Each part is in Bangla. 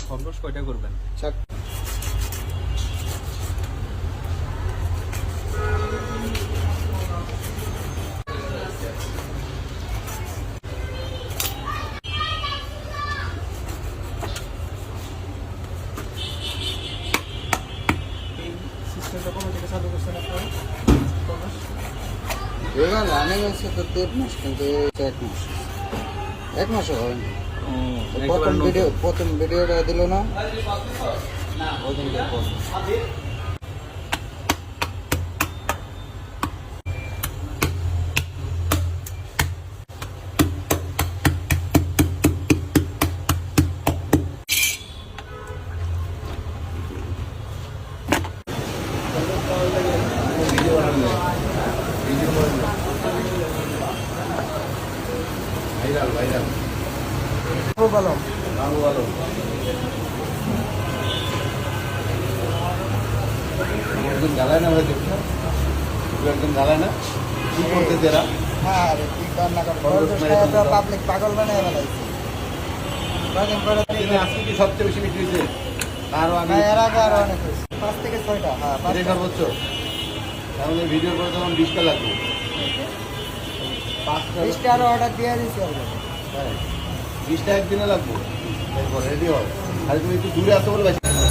খরগোশ কয়টা করবেন? এবার রানিং হচ্ছে তো 1.5 মাস, কিন্তু 1 মাস, 1 মাসও হয়নি। প্রথম ভিডিওটা দিল না ওই দিন ভাইরাল ভালো একদম জ্বালায় না ভাই, দেখছো একদম জ্বালায় না কি করতে তেরা। হ্যাঁ রে, কি কান্না করে পাবলিক পাগল বানায় ফেলাইছে। আজকে কি সবচেয়ে বেশি বিক্রি হয়েছে? আরো আগে এর আগে আরো অনেক হয়েছে, 5 থেকে 6টা। হ্যাঁ, 5 সর্বোচ্চ। তাহলে ভিডিও করে তখন 20টা লাগবে, 20টা আরো অর্ডার দিয়ে দিচ্ছি। হ্যাঁ, 20টা একদিনে লাগবে, এরপর রেডি হয়। আর তুমি একটু দূরে আসতে বলে রাখতে পারি।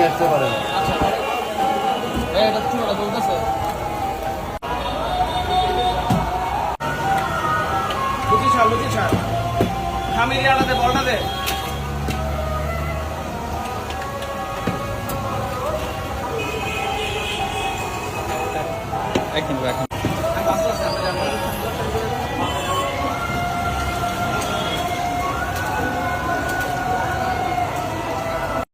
আসতে পারে একদম।